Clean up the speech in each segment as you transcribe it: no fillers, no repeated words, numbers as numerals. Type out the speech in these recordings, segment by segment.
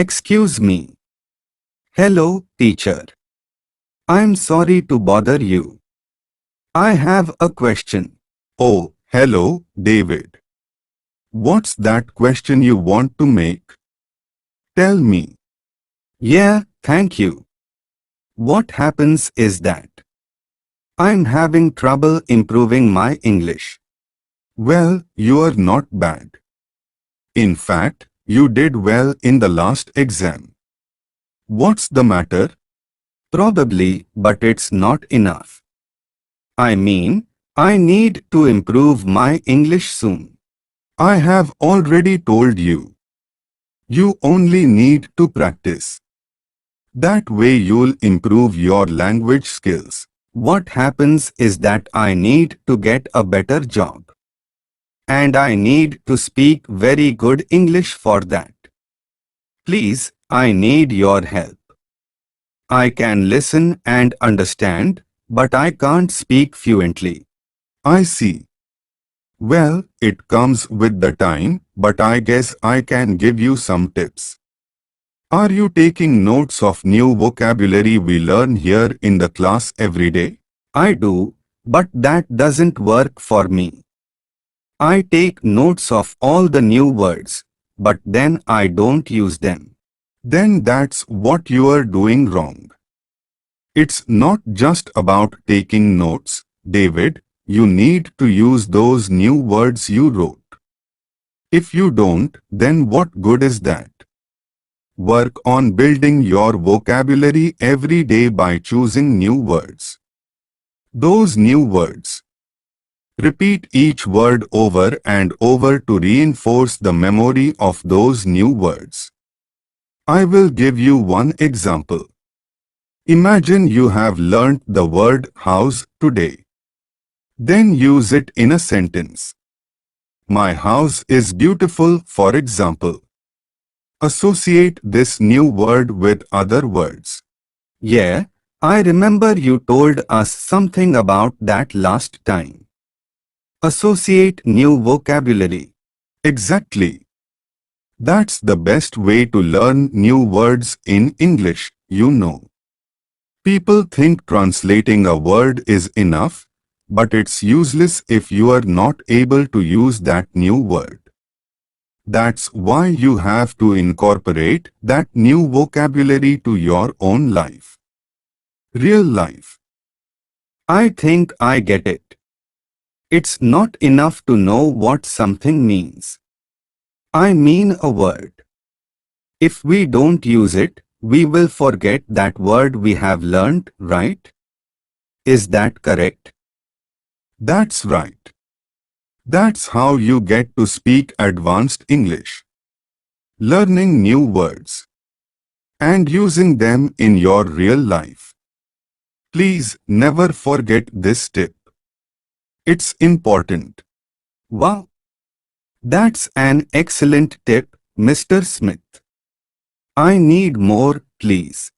Excuse me. Hello, teacher. I'm sorry to bother you. I have a question. Oh, hello, David. What's that question you want to make? Tell me. Yeah, thank you. What happens is that I'm having trouble improving my English. Well, you're not bad. In fact, you did well in the last exam. What's the matter? Probably, but it's not enough. I mean, I need to improve my English soon. I have already told you. You only need to practice. That way you'll improve your language skills. What happens is that I need to get a better job. And I need to speak very good English for that. Please, I need your help. I can listen and understand, but I can't speak fluently. I see. Well, it comes with the time, but I guess I can give you some tips. Are you taking notes of new vocabulary we learn here in the class every day? I do, but that doesn't work for me. I take notes of all the new words, but then I don't use them. Then that's what you are doing wrong. It's not just about taking notes, David. You need to use those new words you wrote. If you don't, then what good is that? Work on building your vocabulary every day by choosing new words. Those new words. Repeat each word over and over to reinforce the memory of those new words. I will give you one example. Imagine you have learnt the word house today. Then use it in a sentence. My house is beautiful, for example. Associate this new word with other words. Yeah, I remember you told us something about that last time. Associate new vocabulary. Exactly. That's the best way to learn new words in English, you know. People think translating a word is enough, but it's useless if you are not able to use that new word. That's why you have to incorporate that new vocabulary to your own life. Real life. I think I get it. It's not enough to know what something means. I mean a word. If we don't use it, we will forget that word we have learned, right? Is that correct? That's right. That's how you get to speak advanced English. Learning new words and using them in your real life. Please never forget this tip. It's important. Wow! That's an excellent tip, Mr. Smith. I need more, please.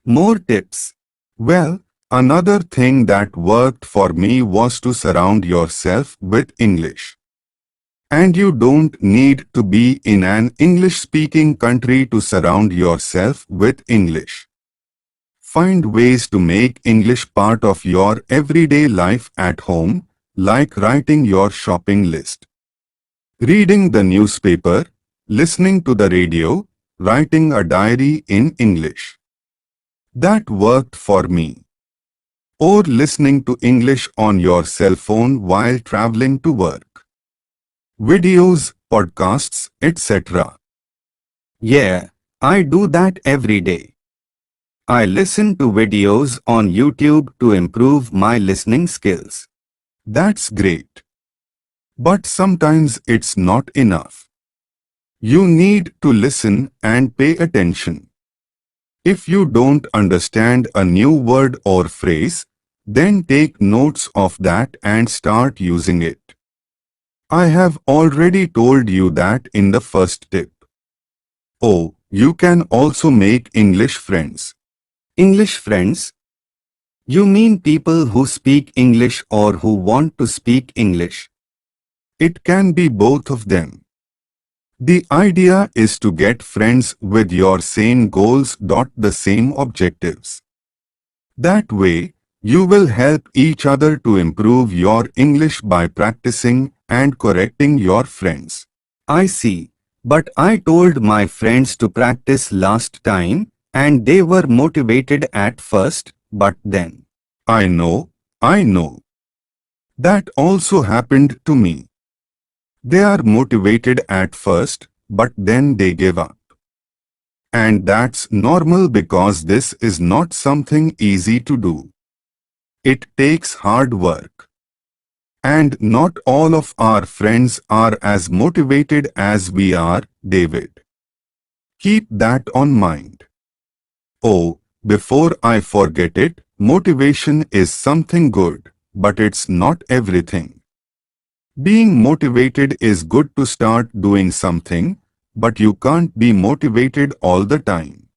More tips. Well, another thing that worked for me was to surround yourself with English. And you don't need to be in an English-speaking country to surround yourself with English. Find ways to make English part of your everyday life at home, like writing your shopping list, reading the newspaper, listening to the radio, writing a diary in English. That worked for me. Or listening to English on your cell phone while traveling to work. Videos, podcasts, etc. Yeah, I do that every day. I listen to videos on YouTube to improve my listening skills. That's great. But sometimes it's not enough. You need to listen and pay attention. If you don't understand a new word or phrase, then take notes of that and start using it. I have already told you that in the first tip. Oh, you can also make English friends. English friends? You mean people who speak English or who want to speak English? It can be both of them. The idea is to get friends with your same goals, the same objectives. That way, you will help each other to improve your English by practicing and correcting your friends. I see. But I told my friends to practice last time, and they were motivated at first, but then. I know. That also happened to me. They are motivated at first, but then they give up. And that's normal because this is not something easy to do. It takes hard work. And not all of our friends are as motivated as we are, David. Keep that on mind. Oh, before I forget it, motivation is something good, but it's not everything. Being motivated is good to start doing something, but you can't be motivated all the time.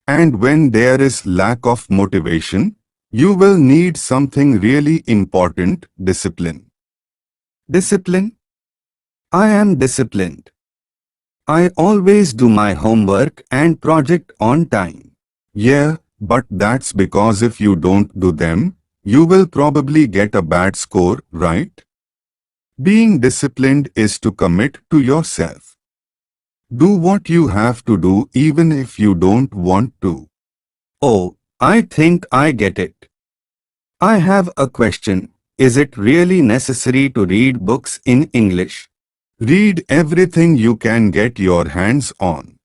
And when there is lack of motivation, you will need something really important, discipline. Discipline? I am disciplined. I always do my homework and project on time. Yeah, but that's because if you don't do them, you will probably get a bad score, right? Being disciplined is to commit to yourself. Do what you have to do even if you don't want to. Oh, I think I get it. I have a question. Is it really necessary to read books in English? Read everything you can get your hands on.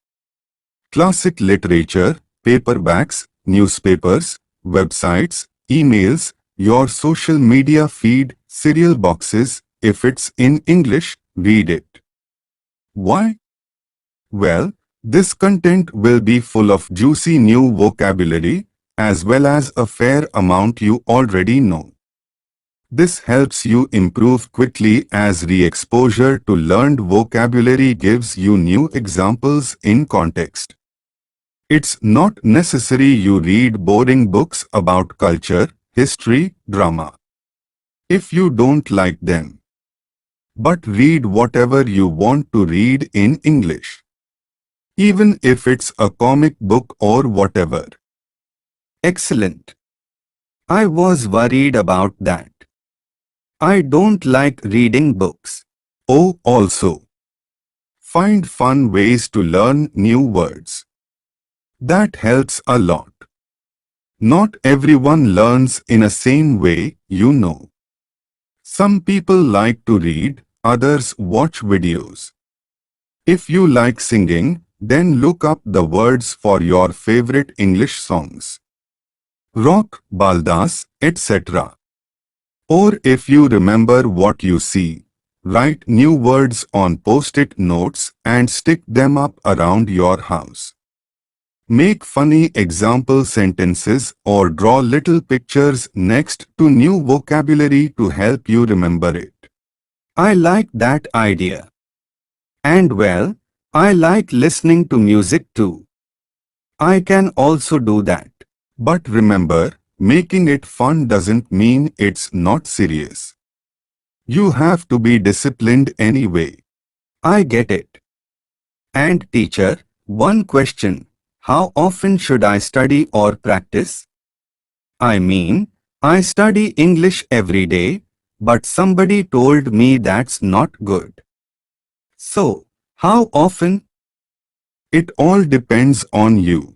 Classic literature, paperbacks, newspapers, websites, emails, your social media feed, cereal boxes. If it's in English, read it. Why? Well, this content will be full of juicy new vocabulary, as well as a fair amount you already know. This helps you improve quickly as re-exposure to learned vocabulary gives you new examples in context. It's not necessary you read boring books about culture, history, drama. If you don't like them. But read whatever you want to read in English. Even if it's a comic book or whatever. Excellent. I was worried about that. I don't like reading books. Oh, also. Find fun ways to learn new words. That helps a lot. Not everyone learns in a same way, you know. Some people like to read, others watch videos. If you like singing, then look up the words for your favorite English songs. Rock, baldas, etc. Or if you remember what you see, write new words on post-it notes and stick them up around your house. Make funny example sentences or draw little pictures next to new vocabulary to help you remember it. I like that idea. And well, I like listening to music too. I can also do that. But remember, making it fun doesn't mean it's not serious. You have to be disciplined anyway. I get it. And teacher, one question. How often should I study or practice? I mean, I study English every day, but somebody told me that's not good. So, how often? It all depends on you.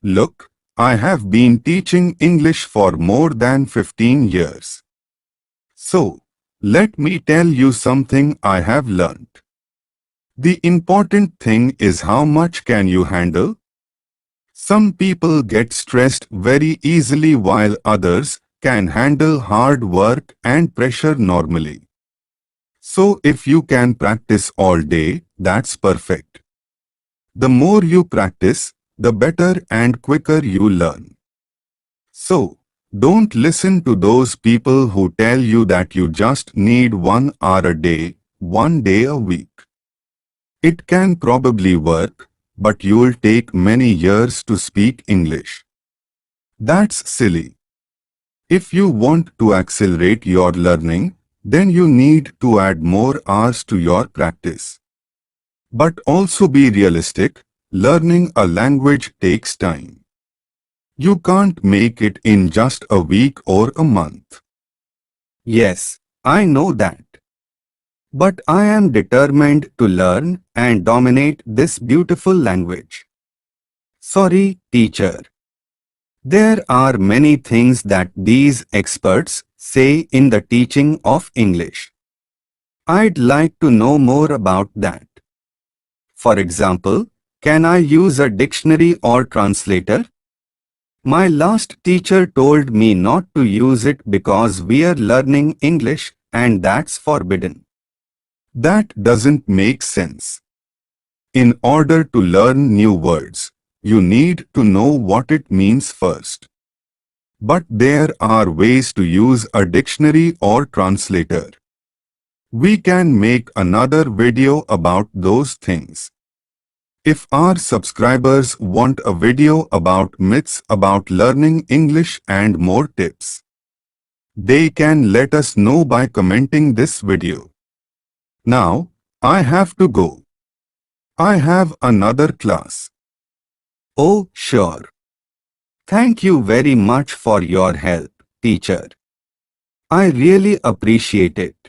Look, I have been teaching English for more than 15 years. So, let me tell you something I have learned. The important thing is how much can you handle? Some people get stressed very easily while others can handle hard work and pressure normally. So if you can practice all day, that's perfect. The more you practice, the better and quicker you learn. So, don't listen to those people who tell you that you just need 1 hour a day, 1 day a week. It can probably work, but you'll take many years to speak English. That's silly. If you want to accelerate your learning, then you need to add more hours to your practice. But also be realistic, learning a language takes time. You can't make it in just a week or a month. Yes, I know that. But I am determined to learn and dominate this beautiful language. Sorry, teacher. There are many things that these experts say in the teaching of English. I'd like to know more about that. For example, can I use a dictionary or translator? My last teacher told me not to use it because we are learning English and that's forbidden. That doesn't make sense. In order to learn new words, you need to know what it means first. But there are ways to use a dictionary or translator. We can make another video about those things. If our subscribers want a video about myths about learning English and more tips, they can let us know by commenting this video. Now, I have to go. I have another class. Oh, sure. Thank you very much for your help, teacher. I really appreciate it.